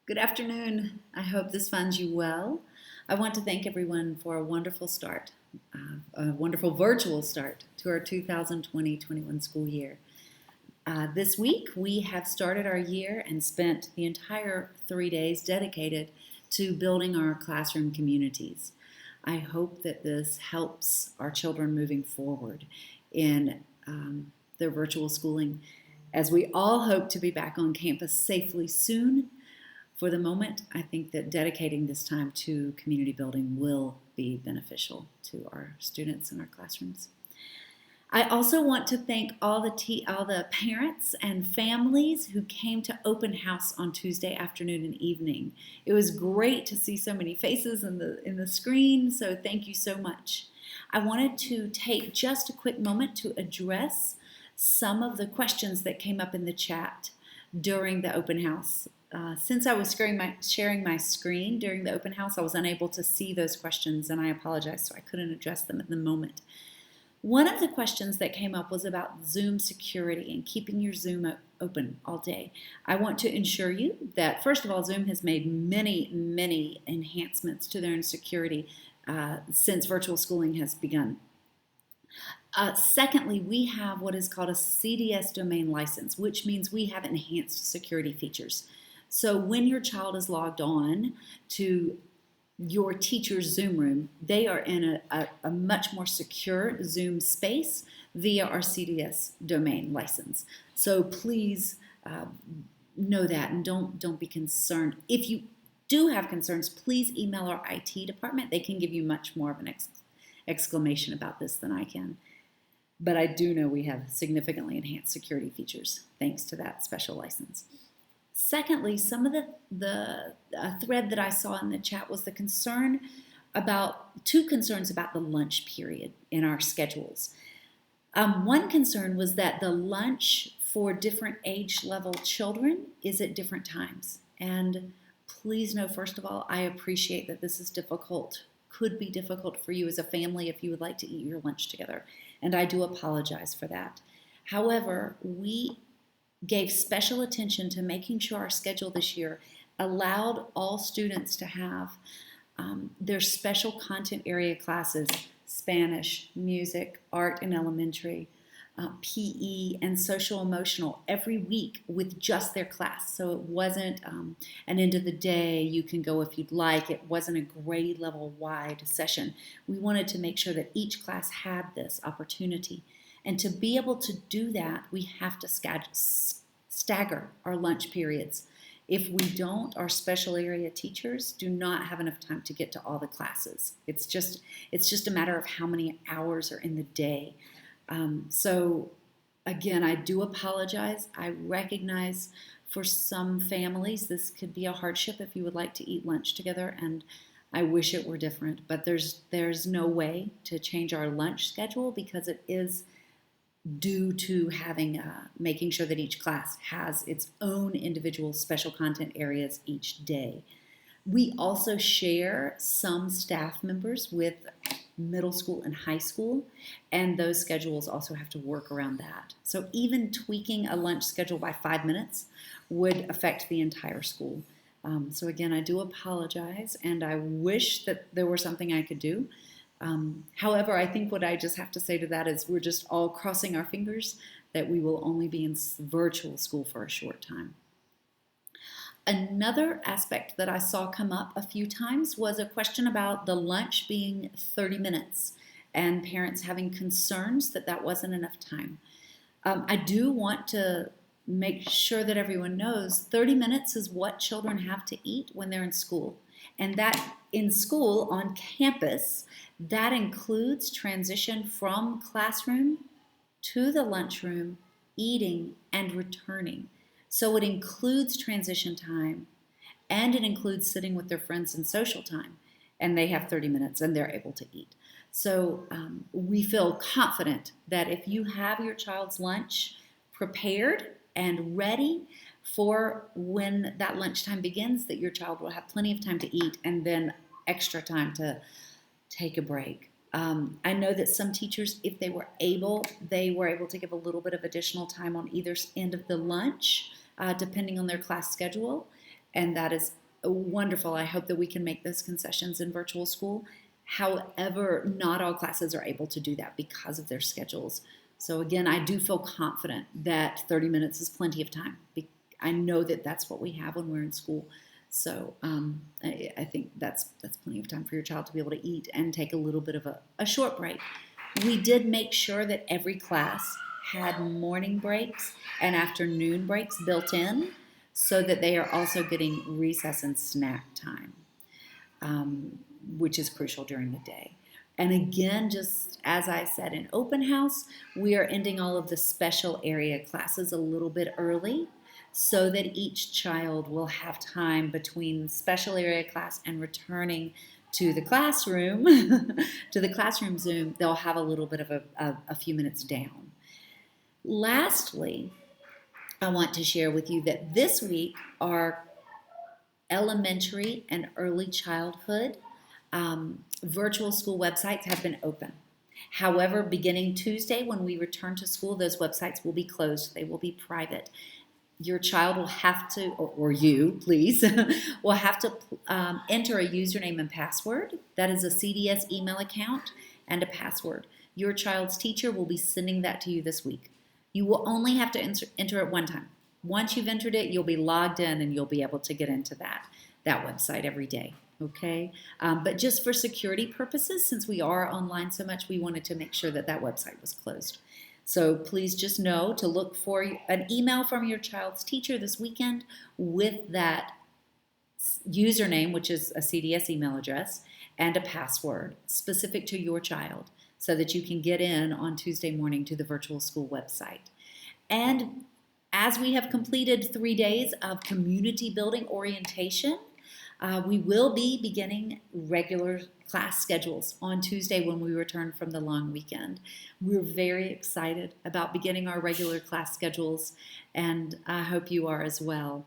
Good afternoon. I hope this finds you well. I want to thank everyone for a wonderful start, a wonderful virtual start to our 2020-21 school year. This week, we have started our year and spent the entire 3 days dedicated to building our classroom communities. I hope that this helps our children moving forward in their virtual schooling, as we all hope to be back on campus safely soon. For the moment, I think that dedicating this time to community building will be beneficial to our students in our classrooms. I also want to thank all the parents and families who came to open house on Tuesday afternoon and evening. It was great to see so many faces in the screen, so thank you so much. I wanted to take just a quick moment to address some of the questions that came up in the chat during the open house. Since I was sharing my screen during the open house, I was unable to see those questions, and I apologize, so I couldn't address them at the moment. One of the questions that came up was about Zoom security and keeping your Zoom open all day. I want to ensure you that, first of all, Zoom has made many enhancements to their security since virtual schooling has begun. Secondly, we have what is called a CDS domain license, which means we have enhanced security features. So when your child is logged on to your teacher's Zoom room, they are in a much more secure Zoom space via our CDS domain license. So please know that and don't be concerned. If you do have concerns, please email our IT department. They can give you much more of an exclamation about this than I can. But I do know we have significantly enhanced security features thanks to that special license. Secondly, some of the thread that I saw in the chat was two concerns about the lunch period in our schedules. One concern was that the lunch for different age level children is at different times. And please know, first of all, I appreciate that this is difficult, could be difficult for you as a family if you would like to eat your lunch together. And I do apologize for that. However, we gave special attention to making sure our schedule this year allowed all students to have their special content area classes, Spanish, music, art in elementary, PE, and social emotional every week with just their class. So it wasn't an end of the day, you can go if you'd like. It wasn't a grade level wide session. We wanted to make sure that each class had this opportunity. And to be able to do that, we have to stagger our lunch periods. If we don't, our special area teachers do not have enough time to get to all the classes. It's just a matter of how many hours are in the day. So again, I do apologize. I recognize for some families this could be a hardship if you would like to eat lunch together, and I wish it were different, but there's no way to change our lunch schedule because it is due to making sure that each class has its own individual special content areas each day. We also share some staff members with middle school and high school, and those schedules also have to work around that. So even tweaking a lunch schedule by 5 minutes would affect the entire school. So again, I do apologize, and I wish that there were something I could do. However, I think what I just have to say to that is we're just all crossing our fingers that we will only be in virtual school for a short time. Another aspect that I saw come up a few times was a question about the lunch being 30 minutes and parents having concerns that that wasn't enough time. I do want to make sure that everyone knows 30 minutes is what children have to eat when they're in school. And that in school, on campus, that includes transition from classroom to the lunchroom, eating, and returning. So it includes transition time, and it includes sitting with their friends and social time. And they have 30 minutes, and they're able to eat. So we feel confident that if you have your child's lunch prepared and ready for when that lunchtime begins, that your child will have plenty of time to eat and then extra time to take a break. I know that some teachers, if they were able to give a little bit of additional time on either end of the lunch, depending on their class schedule, and that is wonderful. I hope that we can make those concessions in virtual school. However, not all classes are able to do that because of their schedules. So again, I do feel confident that 30 minutes is plenty of time. I know that that's what we have when we're in school. So I think that's plenty of time for your child to be able to eat and take a little bit of a short break. We did make sure that every class had morning breaks and afternoon breaks built in so that they are also getting recess and snack time, which is crucial during the day. And again, just as I said in open house, we are ending all of the special area classes a little bit early so that each child will have time between special area class and returning to the classroom, to the classroom Zoom. They'll have a little bit of a few minutes down. Lastly, I want to share with you that this week our elementary and early childhood virtual school websites have been open. However, beginning Tuesday when we return to school, those websites will be closed. They will be private. Your child will have to, or you, please, will have to enter a username and password. That is a CDS email account and a password. Your child's teacher will be sending that to you this week. You will only have to enter it one time. Once you've entered it, you'll be logged in and you'll be able to get into that website every day. Okay, but just for security purposes, since we are online so much, we wanted to make sure that website was closed. So please just know to look for an email from your child's teacher this weekend with that username, which is a CDS email address, and a password specific to your child so that you can get in on Tuesday morning to the virtual school website. And as we have completed 3 days of community building orientation, we will be beginning regular class schedules on Tuesday when we return from the long weekend. We're very excited about beginning our regular class schedules, and I hope you are as well.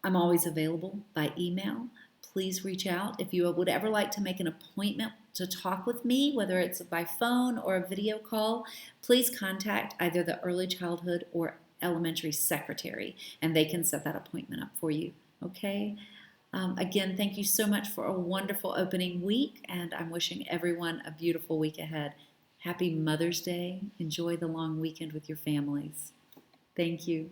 I'm always available by email. Please reach out if you would ever like to make an appointment to talk with me, whether it's by phone or a video call. Please contact either the early childhood or elementary secretary, and they can set that appointment up for you. Okay? Again, thank you so much for a wonderful opening week, and I'm wishing everyone a beautiful week ahead. Happy Mother's Day. Enjoy the long weekend with your families. Thank you.